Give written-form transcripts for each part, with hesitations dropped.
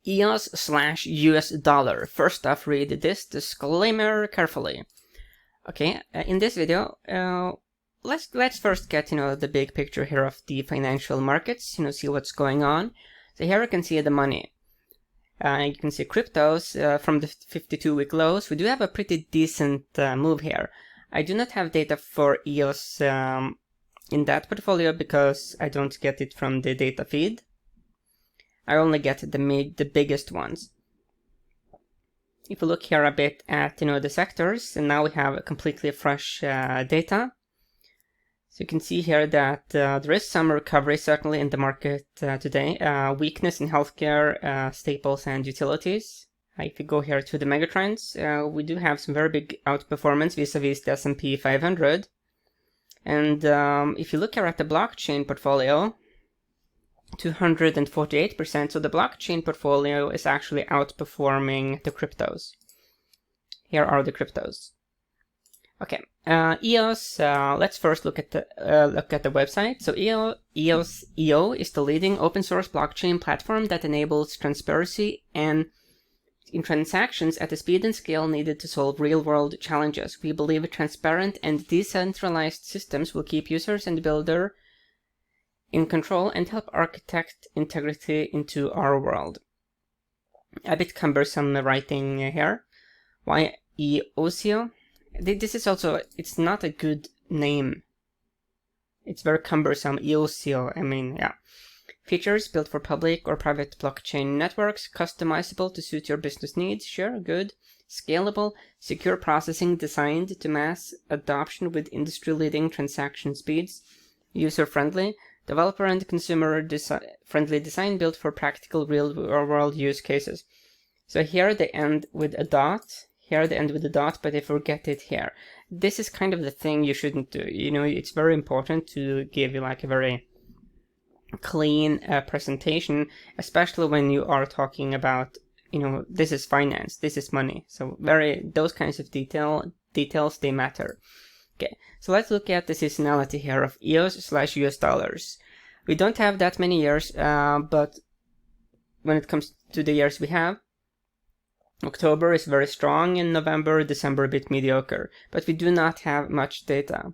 EOS/US dollar. First off, read this disclaimer carefully. Okay, in this video, let's first get the big picture here of the financial markets. See what's going on. So here you can see the money. You can see cryptos from the 52-week lows. We do have a pretty decent move here. I do not have data for EOS in that portfolio because I don't get it from the data feed. I only get the biggest ones. If you look here a bit at the sectors, and now we have a completely fresh data. So you can see here that there is some recovery certainly in the market today. Weakness in healthcare, staples, and utilities. If you go here to the megatrends, we do have some very big outperformance vis-a-vis the S&P 500. And if you look here at the blockchain portfolio, 248%. So the blockchain portfolio is actually outperforming the cryptos. Here are the cryptos. Okay, EOS. Let's first look at the website. So EOS.io is the leading open source blockchain platform that enables transparency and in transactions at the speed and scale needed to solve real-world challenges. We believe transparent and decentralized systems will keep users and builder in control and help architect integrity into our world. A bit cumbersome writing here. Why EOS.io? This is also, it's not a good name. It's very cumbersome. EOS.io, I mean, yeah. Features built for public or private blockchain networks, customizable to suit your business needs. Sure, good. Scalable, secure processing designed to mass adoption with industry-leading transaction speeds. User-friendly. Developer and consumer friendly design built for practical real-world use cases. So here they end with a dot. Here they end with a dot, but they forget it here. This is kind of the thing you shouldn't do. It's very important to give you like a very clean presentation, especially when you are talking about, this is finance, this is money. So those kinds of details, they matter. Okay, so let's look at the seasonality here of EOS/US dollars. We don't have that many years, but when it comes to the years we have, October is very strong, and November, December a bit mediocre. But we do not have much data.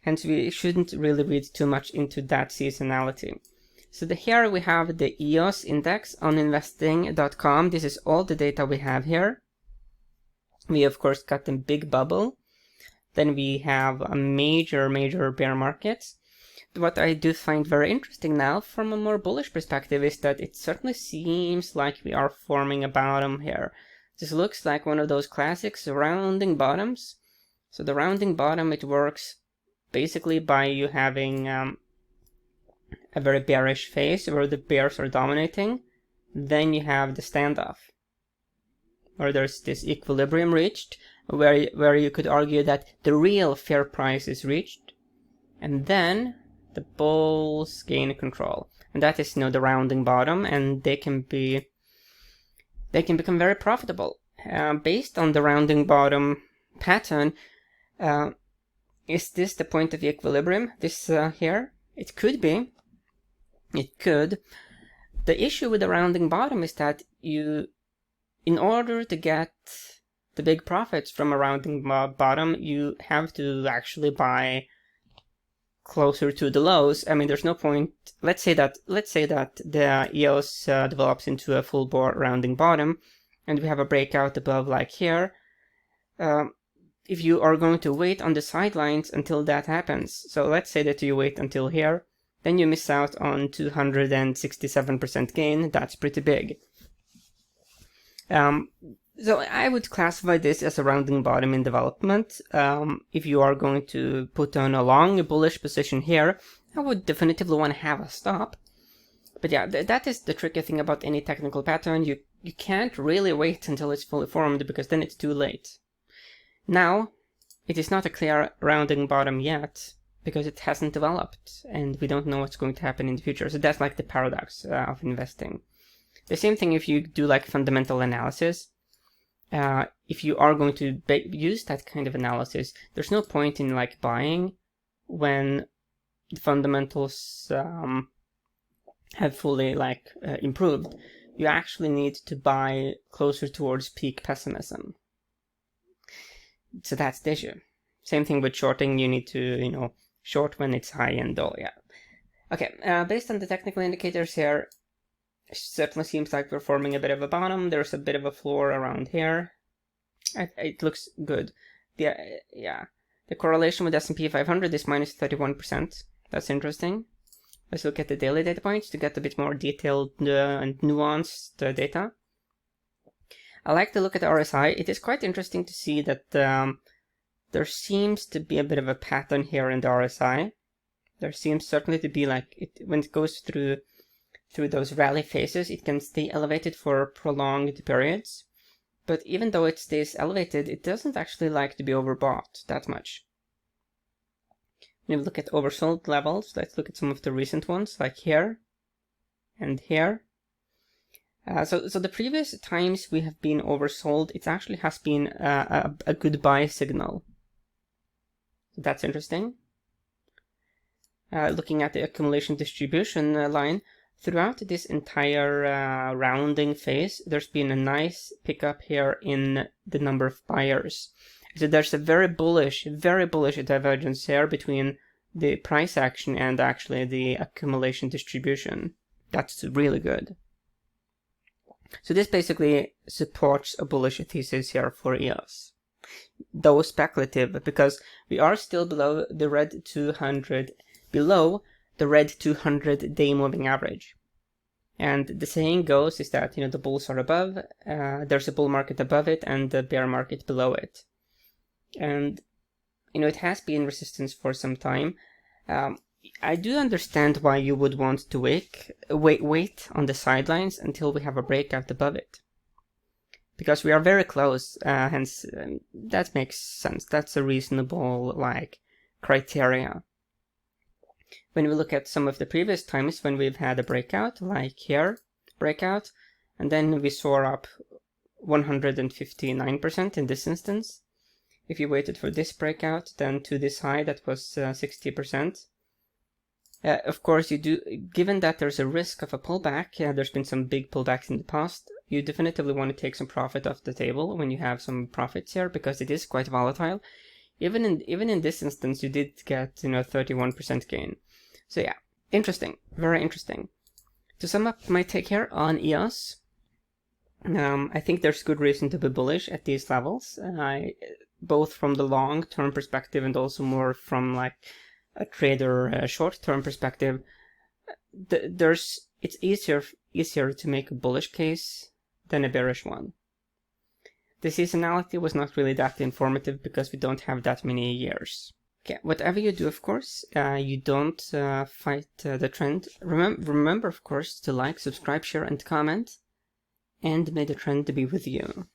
Hence, we shouldn't really read too much into that seasonality. So here we have the EOS index on investing.com. This is all the data we have here. We, of course, got the big bubble. Then we have a major bear market. What I do find very interesting now from a more bullish perspective is that it certainly seems like we are forming a bottom here. This looks like one of those classic rounding bottoms. So the rounding bottom, it works basically by you having a very bearish phase where the bears are dominating. Then you have the standoff, where there's this equilibrium reached, where you could argue that the real fair price is reached, and then the bulls gain control, and that is the rounding bottom, and they can become very profitable based on the rounding bottom pattern. Is this the point of equilibrium? This here, it could be. It could. The issue with the rounding bottom is that in order to get the big profits from a rounding bottom, you have to actually buy closer to the lows. I mean, there's no point. Let's say that the EOS develops into a full bore rounding bottom, and we have a breakout above like here. If you are going to wait on the sidelines until that happens, so let's say that you wait until here, then you miss out on 267% gain. That's pretty big. So I would classify this as a rounding bottom in development. If you are going to put on a long bullish position here, I would definitively want to have a stop. But yeah, that is the tricky thing about any technical pattern. You can't really wait until it's fully formed, because then it's too late. Now, it is not a clear rounding bottom yet, because it hasn't developed, and we don't know what's going to happen in the future. So that's like the paradox of investing. The same thing if you do like fundamental analysis. If you are going to use that kind of analysis, there's no point in like buying when the fundamentals have fully improved. you actually need to buy closer towards peak pessimism. So that's the issue. Same thing with shorting, you need to, you know, short when it's high and low, yeah. Okay, based on the technical indicators here, it certainly seems like we're forming a bit of a bottom. There's a bit of a floor around here. It looks good. Yeah, the correlation with S&P 500 is minus 31%. That's interesting. Let's look at the daily data points to get a bit more detailed and nuanced data. I like to look at the RSI. It is quite interesting to see that there seems to be a bit of a pattern here in the RSI. There seems certainly to be, like, when it goes through those rally phases, it can stay elevated for prolonged periods. But even though it stays elevated, it doesn't actually like to be overbought that much. When we look at oversold levels, let's look at some of the recent ones, like here and here. So the previous times we have been oversold, it actually has been a good buy signal. That's interesting. Looking at the accumulation distribution line, throughout this entire rounding phase, there's been a nice pickup here in the number of buyers. So there's a very bullish divergence here between the price action and actually the accumulation distribution. That's really good. So this basically supports a bullish thesis here for EOS. Though speculative, because we are still below the red 200, below the red 200-day moving average. And the saying goes is that, you know, the bulls are above, there's a bull market above it and the bear market below it. And, you know, it has been resistance for some time. I do understand why you would want to wait on the sidelines until we have a breakout above it. Because we are very close, hence that makes sense. That's a reasonable, like, criteria. When we look at some of the previous times when we've had a breakout, like here, breakout, and then we soar up 159% in this instance. If you waited for this breakout, then to this high, that was 60%. Of course, given that there's a risk of a pullback, there's been some big pullbacks in the past, you definitively want to take some profit off the table when you have some profits here, because it is quite volatile. Even in this instance, you did get, you know, 31% gain. So yeah, interesting, very interesting. To sum up my take here on EOS, I think there's good reason to be bullish at these levels, both from the long-term perspective and also more from like a trader short-term perspective. It's easier to make a bullish case than a bearish one. The seasonality was not really that informative because we don't have that many years. Okay, whatever you do, of course, you don't fight the trend. Remember, of course, to like, subscribe, share, and comment. And may the trend be with you.